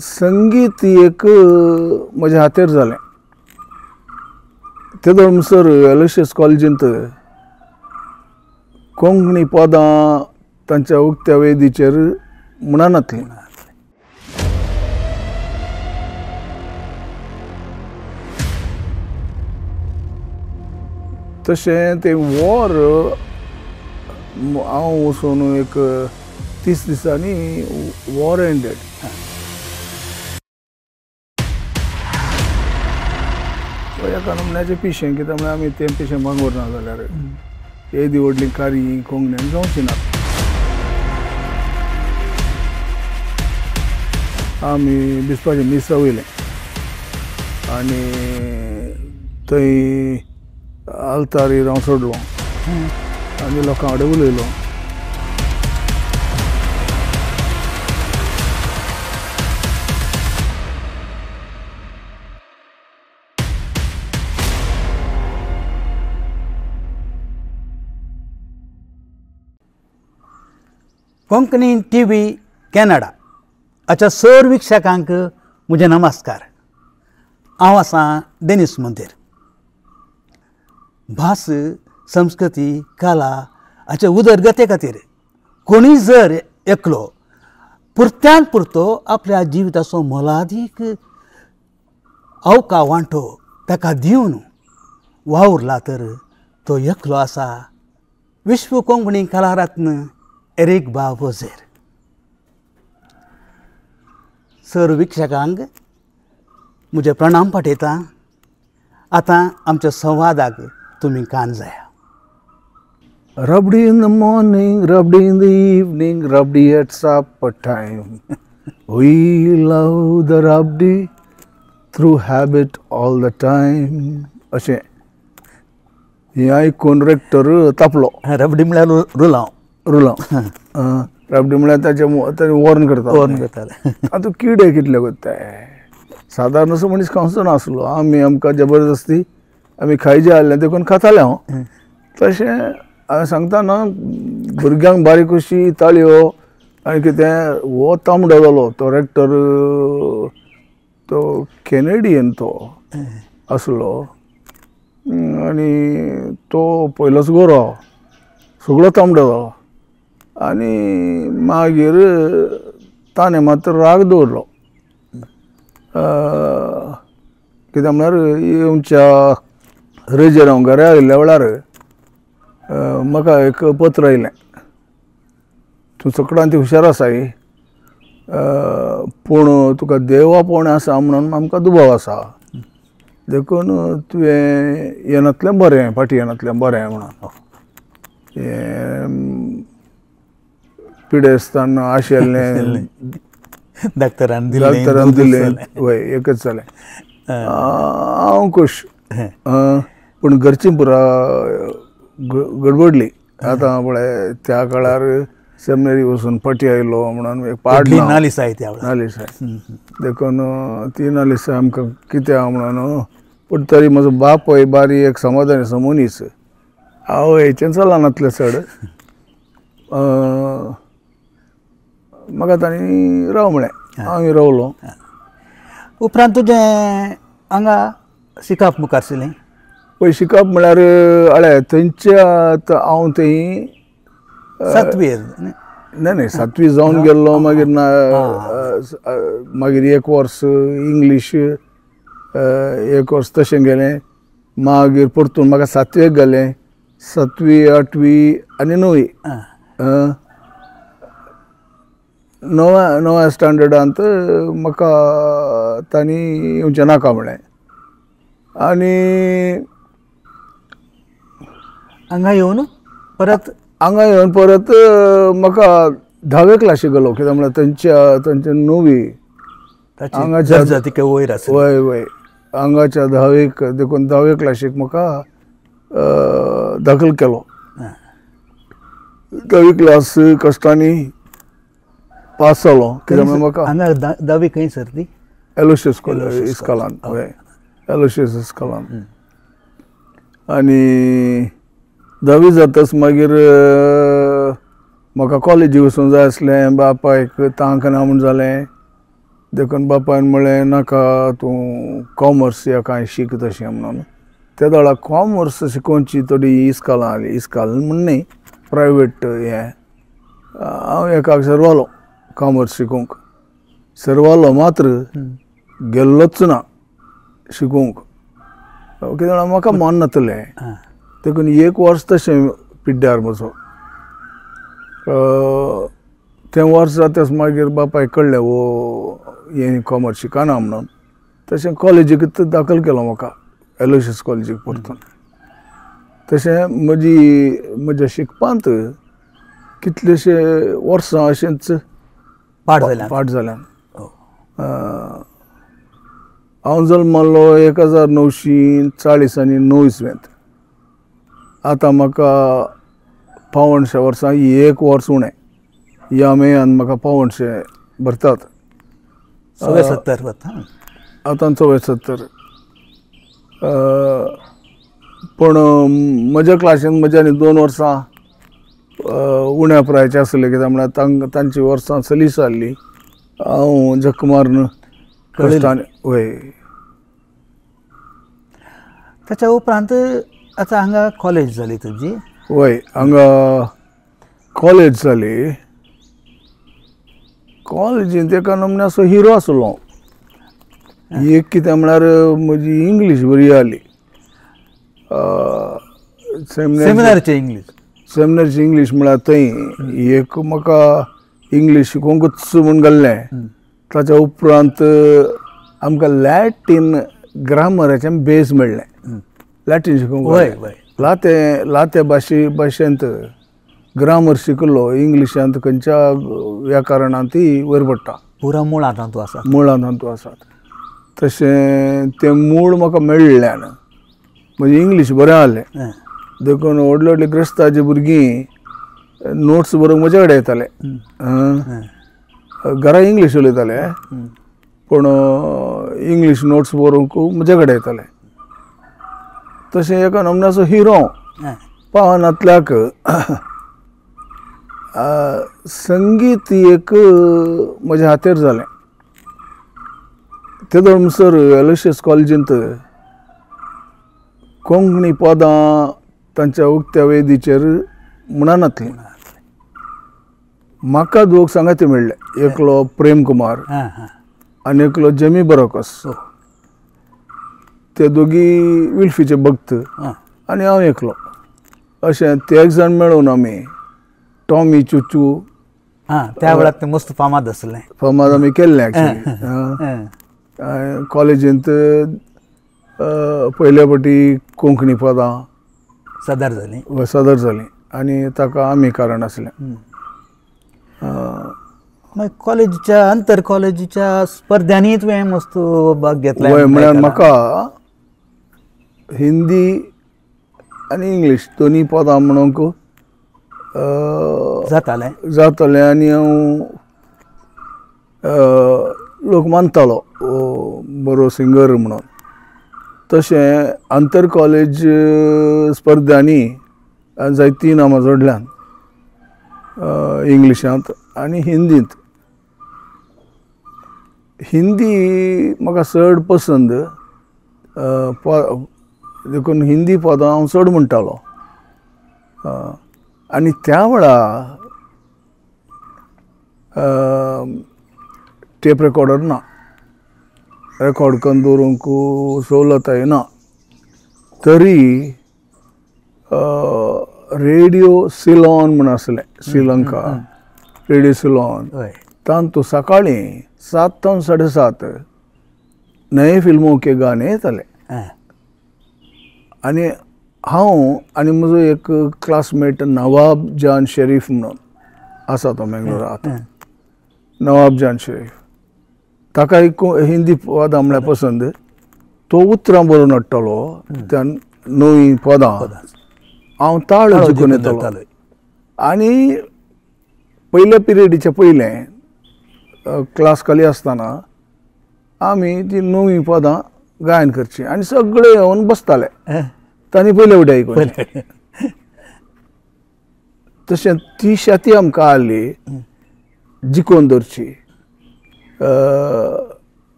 संगीत एक म्हज्या हातेर जालें. तेदो म्हणसर एलोशियस कॉलेजींत कोंकणी पदां तांच्या उक्त्या वेदीचेर म्हणनातलीं. तशें तें वॉर हांव वचून एक 30 दिसांनी वॉर एंडेड. एका नमन्याचें पिशें कित्याक म्हळ्यार आमी तें पिशें मागोर ना जाल्यार येदी व्हडलीं कारी कोंकण्यान जावचीं ना. आमी दिसपाचें मिसा वयलें आनी थंय आल्तारीर हांव सोडलो आनी लोकां कडेन उलयलो. कोंकणी टीव्ही कॅनडा हाच्या सर विक्षकांक म्हजे नमस्कार. हांव आसां डेनिस मोंतेर. भास, संस्कृती, कला हाचे उदरगते खातीर कोणीय जर एकलो पुरत्यान पुरतो आपल्या जिविताचो मोलादीक अवका वांटो ताका दिवन वावुरला तर तो एकलो आसा विश्व कोंकणी कलारत्न एरिक बा वोझेर. सर विक्षकांक म्हजे प्रणाम पाठयतां. आतां आमच्या संवादाक तुमी कान जाया. Rubbed in the morning, rubbed in the evening, rubbed at supper time. We love the rubbed through habit all the time. अशें हें आयकून रेक्टर तापलो. रबडी म्हळ्यार रुलांव. रबडी म्हळ्यार ताचें वॉर्न करताले. आतां किडे कितले करताय. सादारण असो मनीस खावचो नासलो. आमकां जबरदस्ती आमी खाय जें हाडलें देखून खाताले हांव. तशें हांवें सांगता न्हू भुरग्यांक बारीक अशी ताळयो आनी कितें हो तांबडो जालो तो रेक्टर तो कॅनेडियन तो आसलो आनी तो पयलोच गोरो सगळो तांबडो जालो आनी मागीर ताणें मात्र राग दवरलो. कित्याक म्हळ्यार येवच्या रेजेर हांव घरा आयिल्ल्या वेळार म्हाका एक पत्र आयलें. तूं चकडांती हुशार आसाय पूण तुका देवापण आसा म्हणून आमकां दुबाव आसा देखून तुवें येनातलें बरें फाटीं येनातलें बरें म्हणून. पिडेस्तान आशिल्लें डाक्टरान दिलें वय एकच जालें. हांव खूश पूण घरचीं पुरा गडबडली. आतां पळय त्या काळार सेमिनरी वचून फाटीं आयलो म्हणून एक पाड नालिसाय देखून ती नालिसाय आमकां कित्याक म्हणून. पूण तरी म्हजो बाप पळय बारी एक समाधानी असो मनीस. हांव हेचें चलना नासलें चड. म्हाका तांणी राव म्हळें. हांवें रावलो. उपरांत तुजें हांगा शिकप मुखार सरलें. पळय शिकप म्हळ्यार आळे थंयच्या हांव थंय 7वी न्हय 7वी जावन गेल्लो. मागीर मागीर एक वर्स इंग्लीश एक वर्स तशें गेलें. मागीर परतून म्हाका 7वेक घालें. 7वी 8वी आनी 9वी. णव्या स्टँडर्डांत म्हाका तांणी येवचें नाका म्हळें आनी हांगा येवन परत म्हाका 10वे क्लासीक गेलो. कित्याक म्हळ्यार थंयचे 9वी हांगाच्या वयर आसा. वय वय हांगाच्या 10वेक देखून 10वे क्लासीक म्हाका दाखल केलो. 10वी क्लास कश्टांनी पास जालो. कित्याक म्हाका हांगा 10वी खंय सर ती एलोशियस इस्कॉलान. हय एलोशियस इस्कॉलान. आनी 10वी जातच मागीर म्हाका कॉलेजीक वचूंक जाय आसलें. बापायक तांक ना म्हूण जालें देखून बापायन म्हळें नाका तूं कॉमर्स या कांय शिक तशें म्हणून त्या वेळा कॉमर्स शिकोवची थोडी इस्कालां आली इस्काल म्हण न्ही प्रायवेट हें हांव एकाक सरवालो कॉमर्स शिकूंक सरवालो मात्र गेल्लोच ना शिकूंक कितें जाणां म्हाका मन नातलें देखून 1 वर्स तशें पिड्ड्यार म्हजो तें वर्स जाताच मागीर बापायक कळ्ळें वो हें कॉमर्स शिकना म्हणून तशें कॉलेजीक दाखल केलो म्हाका एलोयसियस कॉलेजीक परतून तशें म्हज्या शिकपांत कितलेशे वर्सां अशेंच पाड जाल्यात पाट जाल्यान हांव जल्मलो 1949 इस्वेंत आतां म्हाका 55 वर्सां 1 वर्स उणें ह्या मेयान म्हाका 55 भरतात 70 वता आतां 74 पूण म्हज्या क्लासीन म्हज्यानी 2 वर्सां उण्या पुरायचे आसले कित्याक म्हळ्यार तांची वर्सां सलीस जाल्ली हांव झक मारून कश्टांनी वय ताच्या उपरांत आतां हांगा कॉलेज जाली तुजी वय हांगा कॉलेज जाली कॉलेजीन तेका नमने असो हिरो आसलो एक कितें म्हळ्यार म्हजी इंग्लीश बरी जाली सेमिनारचे इंग्लीश सेमिनारची इंग्लीश म्हळ्यार थंय एक म्हाका इंग्लीश शिकोवंकच म्हूण गेल्लें ताच्या उपरांत आमकां लॅटीन ग्रामराचें बेस मेळ्ळें लॅटीन शिकोवंक वय वय लाते भाशेंत ग्रामर शिकलो इंग्लिशांत खंयच्या व्याकरणांतय वयर पडटा पुरा मूळ आतां तूं आसा मुळांत तूं आसात तशें तें मूळ म्हाका मेळ्ळ्यान म्हजें इंग्लीश बरें जालें देखून व्हडले व्हडले ग्रस्ताचे भुरगीं नोट्स बरोवंक म्हजे कडेन येताले घरा इंग्लीश उलयताले पूण इंग्लीश नोट्स बरोवंक म्हजे कडेन येताले तशें एका नमन्याचो हिरो पावनांतल्याक संगीत एक म्हज्या हातेर जालें तेदो म्हणसर एलोयसियस कॉलेजींत कोंकणी पदां तांच्या उक्त्या वेदीचेर म्हणनातलीं म्हाका 2 सांगाती मेळ्ळे एकलो प्रेम कुमार आनी एकलो जेमी बरोकस ते दोगी विल्फीचे भक्त आनी हांव एकलो अशें ते 1 जाण मेळून आमी टॉमी चुचू त्या वेळार ते मस्त फामाद आसलें फामाद आमी केल्लें एक्चुली कॉलेजींत पयल्या फावटी कोंकणी पदां सदर जालीं सदर जालीं आनी ताका आमी कारण आसलें मागीर कॉलेजीच्या अंतर कॉलेजीच्या स्पर्धांनी तुवें मस्त भाग घेतला वय म्हळ्यार म्हाका हिंदी आनी इंग्लीश दोनी पदां म्हणूंक जातालें आनी हांव लोक मानतालो बरो सिंगर म्हणून तशें आंतर कॉलेज स्पर्धांनी जायतीं इनामां जोडल्यान इंग्लिशांत आनी हिंदींत हिंदी म्हाका चड पसंद देखून हिंदी पदां हांव चड म्हणटालो आनी त्या वेळा टेप रेकॉर्डर ना रेकॉर्ड करून दवरूंक सवलताय ना तरी रेडिओ सिलॉन म्हण आसलें श्रीलंका रेडिओ सिलॉन तांतूं सकाळीं 7 ते 7:30 नये फिल्मों के गाणे येताले आनी हांव आनी म्हजो एक क्लासमेट नवाब जान शरीफ म्हणून आसा तो मेंगलोरांत नवाब जान शरीफ ताका हिंदी पदां म्हळ्यार पसंद तो उतरां बरोवन हाडटालो त्या नवीं पदां हांव ताळ जिखून येतालो आनी पयल्या पिरियडीच्या पयलें क्लास खाली आसतना आमी ती नवीं पदां गायन करची आनी सगळे येवन बसताले तांणी पयले फुडें आयकून तशें ती शेती आमकां आसली जिखोवन दवरची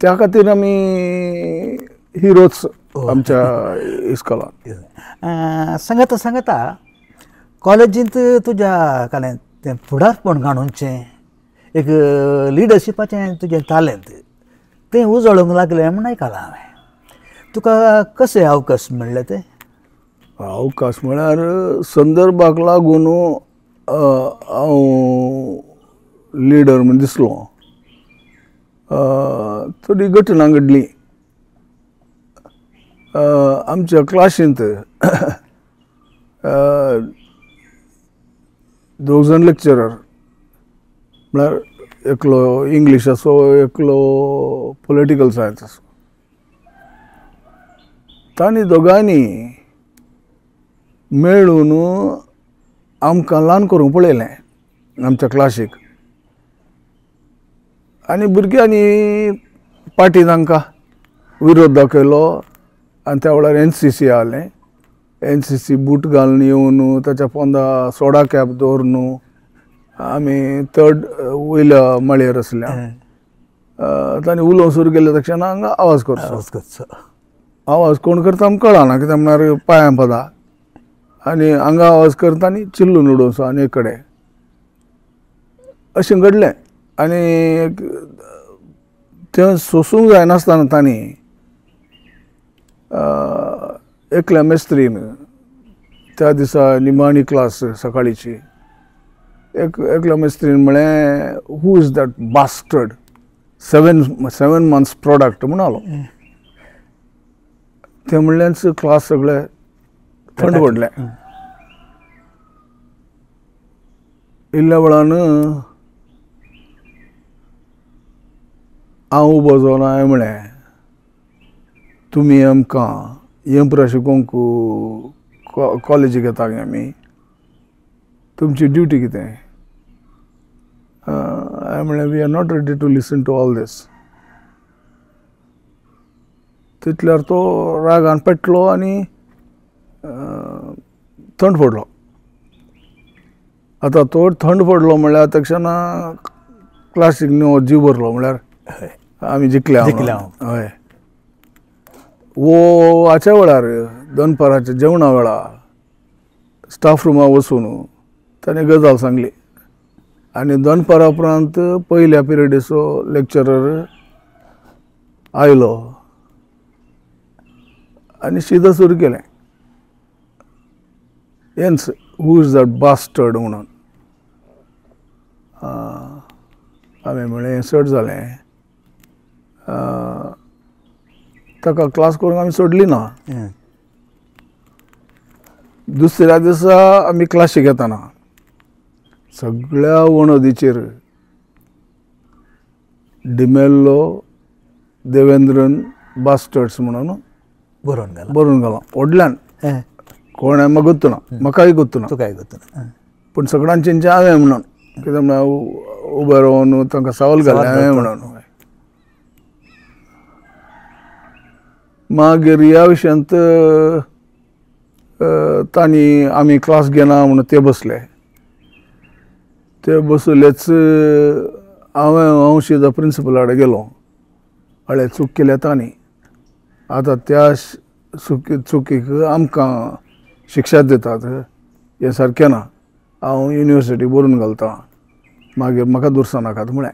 त्या खातीर आमी हिरोच आमच्या इस्कॉलान. सांगता कॉलेजींत तुज्या कालें तें फुडारपण काडूनचें एक लिडरशिपाचें तुजें टॅलंट तें उजळूंक लागलें म्हूण आयकलां हांवें. तुका कशें अवकाश मेळ्ळे ते? अवकाश म्हळ्यार संदर्भाक लागून हांव लिडर म्हूण दिसलो. थोडी घटना घडली आमच्या क्लासींत. दोग जाण लेक्चरर, म्हळ्यार एकलो इंग्लीश असो, एकलो पॉलिटिकल सायन्स असो. तांणी दोगांनी मेळून आमकां ल्हान करूंक पळयलें आमच्या क्लासीक. आनी भुरग्यांनी पाटी तांकां विरोध दाखयलो. आनी त्या वेळार NCC आहलें. NCC बूट घालून येवन ताच्या पोंदा सोडा कॅप दवरून आमी 3rd वयल्या माळयेर आसल्या. तांणी उलोवंक सुरू केलें तक्षण हांगा आवाज करचो. आवाज कोण करता आमकां कळना, कित्याक म्हळ्यार पांयां पदा. आनी हांगा आवाज करता आनी चिल्लून उडोवचो आनी एक कडेन. अशें घडलें. आनी थंय सोंसूंक जायनासतना तांणी एकल्या मेस्त्रीन त्या दिसा निमाणी क्लास सकाळीची एकल्या मेस्त्रीन म्हळें, who is that bastard 7 months product म्हणालो. ते म्हणल्याच क्लास सगळे थंड पडले. इल्ल्या वेळान हांव उबो जावन हांवें म्हळें, तुमी आमकां येंप्रा शिकोवंक कॉलेजीक येता गे आमी, तुमची ड्युटी कितें? हांवें म्हळें, we are not ready to listen to all these. तितल्यार तो रागान पेटलो आनी थंड पडलो. आतां तो थंड पडलो म्हळ्यार तक्षणा क्लासीक न्हू जीव भरलो, म्हळ्यार आमी जिखल्या. हय. वो हाच्या वेळार दनपाराच्या जेवणा वेळार स्टाफ रुमा वचून ताणें गजाल सांगली. आनी दनपारा उपरांत पयल्या पिरियडीचो लेक्चरर आयलो आनी सिदा सुरू केलें, येन्स हू इज दॅट बास्टर्ड म्हणून. हांवें म्हळें हें चड जालें. ताका क्लास करूंक आमी सोडली ना. दुसऱ्या दिसा आमी क्लासीक येताना सगळ्या वणदीचेर डिमेल्लो देवेंद्रन बास्टर्ड्स म्हणून बरोवन घाला व्हडल्यान. कोणें म्हाका गोत्तू ना, म्हाकाय गोत्तू ना, तुकाय गोत्तू. पूण सगळ्यांचें हांवें म्हणून, कित्याक म्हळ्यार उबे रावन तांकां सावल घालें हांवें म्हणून. मागीर ह्या विशयांत तांणी आमी क्लास घेना म्हणून ते बसले. ते बसलेच हांव सिदा प्रिंसिपला कडेन गेलो. हळे चूक केल्या तांणी. आतां त्या चुकीक आमकां शिक्षा दितात हें सारकें ना. हांव युनिवर्सिटी बरोवन घालतां, मागीर म्हाका दुरसां नाकात म्हळें.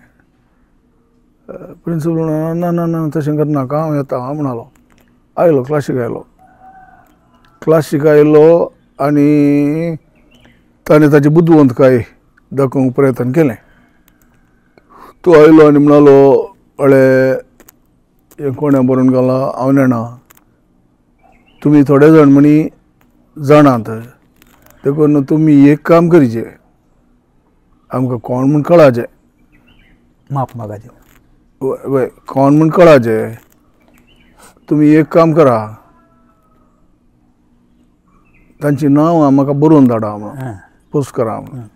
प्रिंसिपल म्हणून ना ना ना तशें करनाका, हांव येता म्हणलो. आयलो क्लासीक आयलो. क्लासीक आयलो आनी ताणें ताची बुदवंतकाय दाखोवंक प्रयत्न केलें. तो आयलो आनी म्हणलो, हळे हें कोणें बरोवन घाला, हांव नेणा. तुमी थोडे जाण म्हणी जाणात, देखून तुमी एक काम करचें, आमकां कोण म्हूण कळाचें. माप मागाचें. वय कोण म्हूण कळाचें. तुमी एक काम करा, तांचीं नांवां म्हाका बरोवन धाडा म्हणून, पोस्ट करा म्हणून.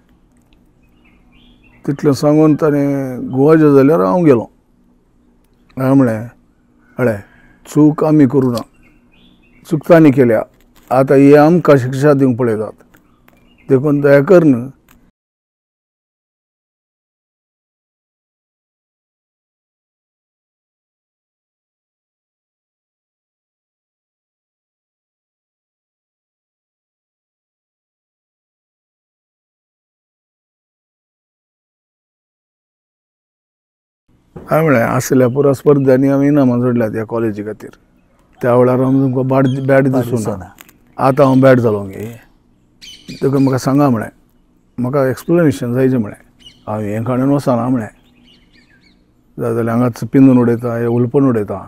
तितलें सांगून ताणें गोवाचे जाल्यार हांव गेलो. हांवें म्हळें, हळे चूक आमी करूं ना, चूक तांणी केल्या. आतां हे आमकां शिक्षा दिवंक पळयतात, देखून दया कर न्हय हांवें म्हळें आसल्या पुरा स्पर्धांनी आमी इनामां जोडल्यात ह्या कॉलेजी खातीर. त्या वेळार आमकां बॅट दिसूना. आतां हांव बॅट जालो गे, देखून म्हाका सांगा म्हळें, म्हाका एक्सप्लेनेशन जायचें म्हळें. हांव हें काडून वचना म्हळें, जाय जाल्यार हांगाच पिंजून उडयता, हे उलपण उडयता.